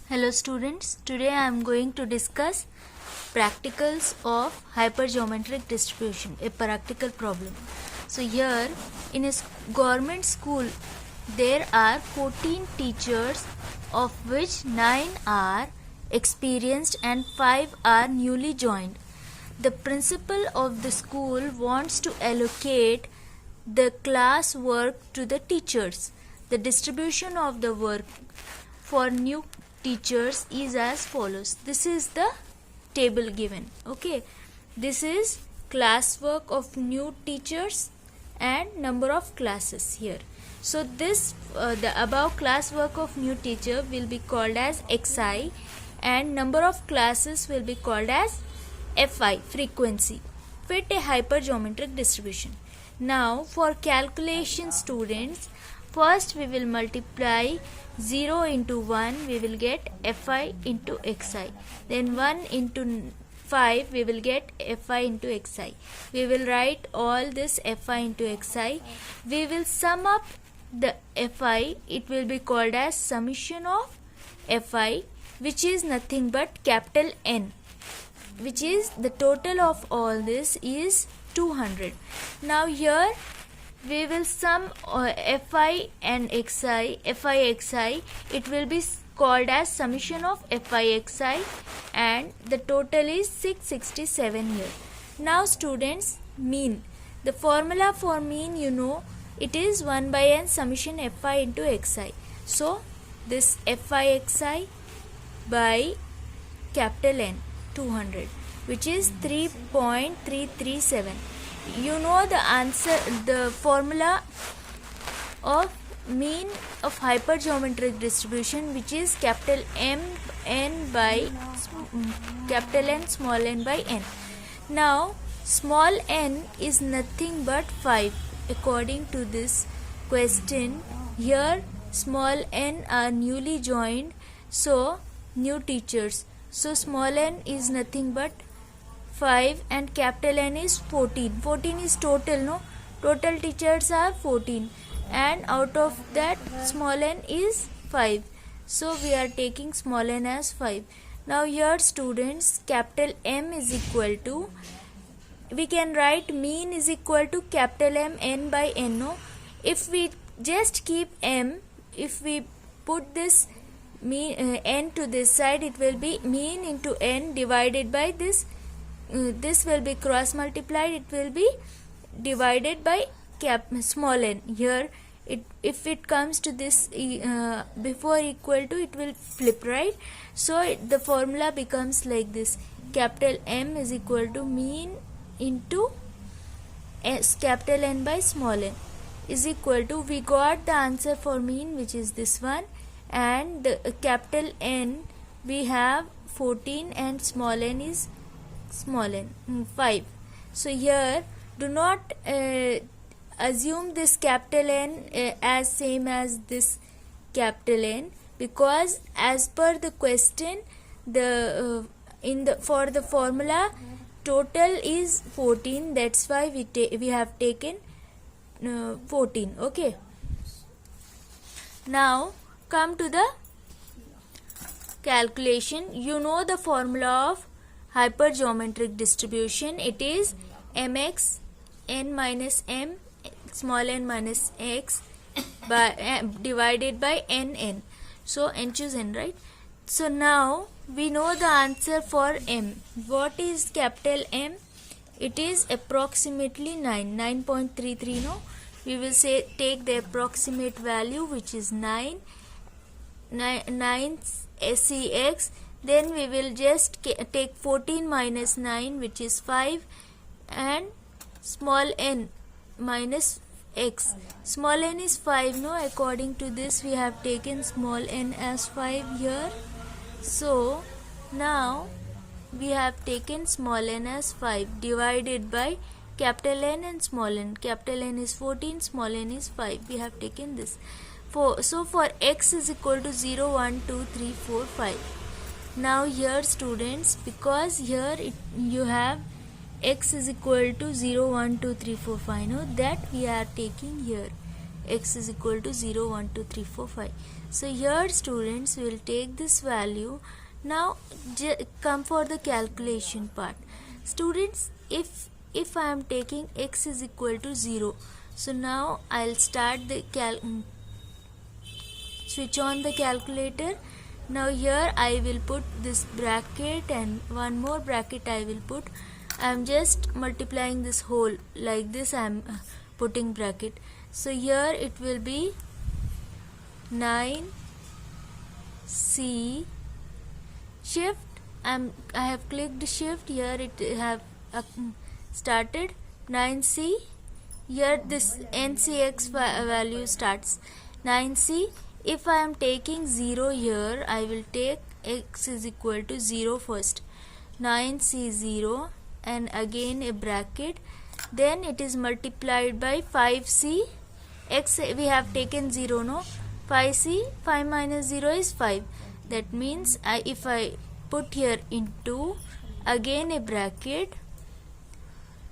Hello students, today I am going to discuss practicals of hypergeometric distribution, a practical problem. So here in a government school there are 14 teachers, of which 9 are experienced and 5 are newly joined. The principal of the school wants to allocate the class work to the teachers. The distribution of the work for new teachers is as follows. This is the table given. Okay, this is classwork of new teachers and number of classes here. So this the above classwork of new teacher will be called as xi and number of classes will be called as fi, frequency. Fit a hypergeometric distribution. Now for calculation students, first we will multiply 0 into 1, we will get fi into xi. Then 1 into 5, we will get fi into xi. We will write all this fi into xi. We will sum up the fi. It will be called as summation of fi, which is nothing but capital N, which is the total of all this is 200. Now here we will sum fi and xi, it will be called as summation of fi xi, and the total is 667 here. Now students, mean. The formula for mean, you know, it is 1 by n summation fi into xi. So this fi xi by capital N, 200, which is 3.337. You know the answer, the formula of mean of hypergeometric distribution, which is capital M n by capital N small n by n. Now small n is nothing but 5 according to this question. Here small n are newly joined, so new teachers. So small n is nothing but 5 and capital N is 14. 14 is total, no? Total teachers are 14 and out of that small n is 5. So we are taking small n as 5. Now here students, capital M is equal to, we can write mean is equal to capital M n by n, no? If we just keep m, if we put this mean n to this side, it will be mean into n divided by this. This will be cross multiplied, it will be divided by small n. Here if it comes to this before equal to, it will flip, right? So the formula becomes like this: capital M is equal to mean into capital N by small n is equal to, we got the answer for mean, which is this one, and the capital N we have 14 and small n is small n 5. So here do not assume this capital N as same as this capital N, because as per the question, the for the formula total is 14, that's why we have taken 14. Okay, now come to the calculation. You know the formula of hypergeometric distribution. It is mx n minus m small n minus x by divided by n. So n choose n, right? So now we know the answer for m. What is capital M? It is approximately 9.33, no? We will say take the approximate value, which is 9 SEX. Then we will just take 14 minus 9, which is 5, and small n minus x. Small n is 5, no? According to this, we have taken small n as 5 here. So now we have taken small n as 5 divided by capital N and small n. Capital N is 14, small n is 5. We have taken this. So for x is equal to 0, 1, 2, 3, 4, 5. Now here students, because here you have x is equal to 0, 1, 2, 3, 4, 5, no? That we are taking here. x is equal to 0, 1, 2, 3, 4, 5. So here students will take this value. Now come for the calculation part. Students, if I am taking x is equal to 0, so now I'll start the switch on the calculator. Now here I will put this bracket and one more bracket I will put. I am just multiplying this whole like this. I am putting bracket. So here it will be 9c shift. I have clicked shift. Here it have started 9c. Here this ncx value starts 9c. If I am taking 0 here, I will take x is equal to 0 first. 9c 0 and again a bracket. Then it is multiplied by 5c. X we have taken 0, no? 5c, 5 minus 0 is 5. That means if I put here into again a bracket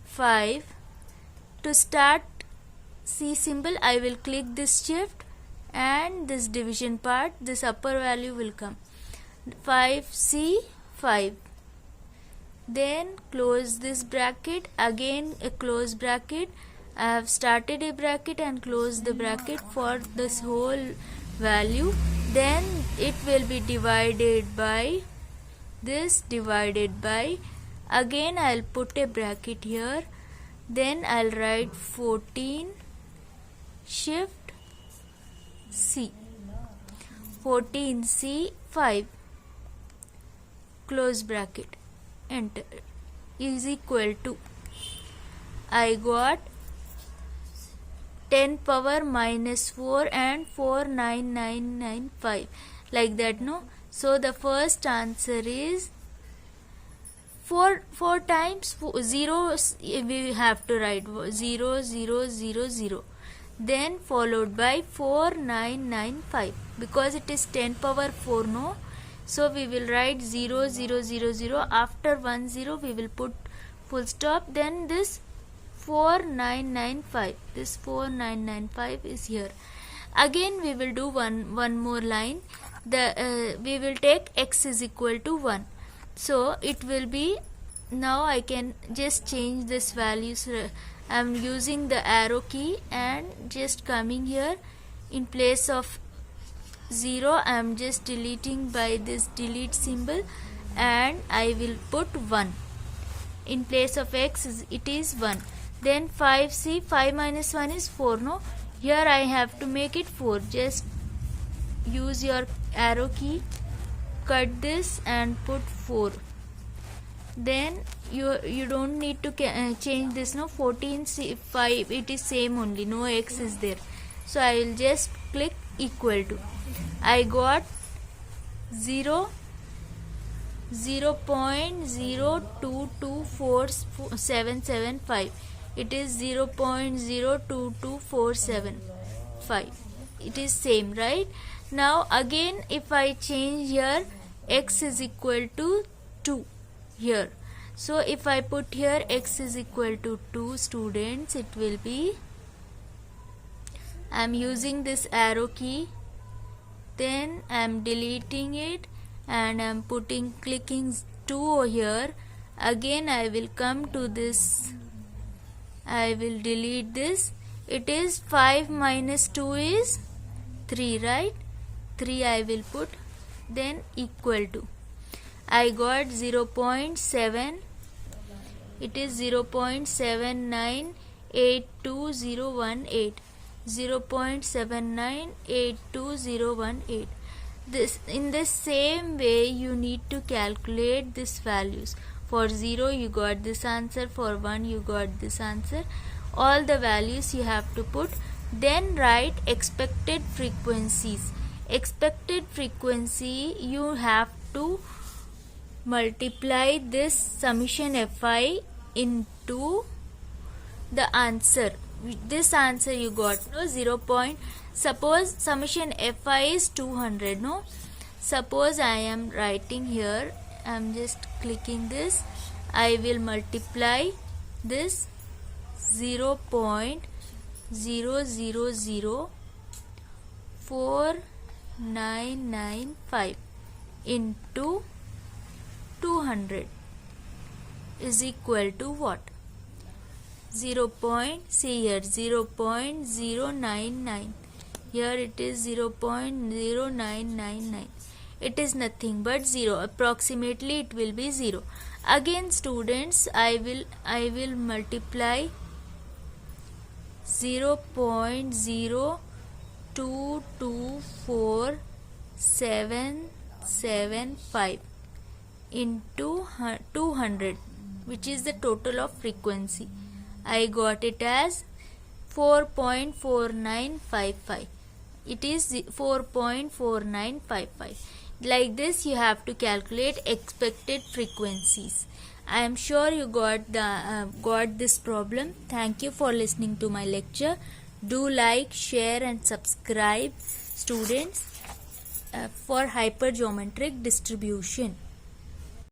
5. To start C symbol, I will click this shift and this division part, this upper value will come 5c 5. Then close this bracket, again a close bracket. I have started a bracket and closed the bracket for this whole value. Then it will be divided by this, divided by, again I'll put a bracket here. Then I'll write 14 shift C, 14c 5, close bracket, enter, is equal to, I got 10 power minus 4 and 49995, like that, no? So the first answer is 4 times 0, we have to write 0 0 0 0, then followed by 4995, because it is 10 power 4, no? So we will write 0 0 0 0. After 1 0 we will put full stop. Then this 4995, this 4995 is here. Again we will do one more line. We will take x is equal to 1. So it will be, now I can just change this values. I am using the arrow key and just coming here in place of 0 I am just deleting by this delete symbol, and I will put 1 in place of x. It is 1. Then 5c, 5 minus 1 is 4, no? Here I have to make it 4. Just use your arrow key, cut this and put 4. Then you don't need to change this, no? 14c 5, it is same only, no x is there. So I will just click equal to, I got 0 0.02247775. It is 0.022475. It is same, right? Now again if I change here, x is equal to 2 here. So if I put here x is equal to 2, students, it will be, I am using this arrow key, then I am deleting it and I am clicking 2 here. Again I will come to this, I will delete this. It is 5 minus 2 is 3, right? 3 I will put, then equal to, I got 0.7, it is 0.7982018, 0.7982018. This, in the same way you need to calculate these values. For 0 you got this answer, for 1 you got this answer. All the values you have to put. Then write expected frequencies. Expected frequency, you have to multiply this summation fi into the answer. This answer you got, no? 0. Suppose summation fi is 200, no? Suppose I am writing here, I am just clicking this, I will multiply this 0.2 0.0004995 into 200 is equal to what? 0.099. Here it is 0.0999. It is nothing but 0. Approximately it will be 0. Again students, I will multiply 0.022475 into 200, which is the total of frequency. I got it as 4.4955. It is 4.4955. Like this you have to calculate expected frequencies. I am sure you got this problem. Thank you for listening to my lecture. Do like, share and subscribe students for hypergeometric distribution.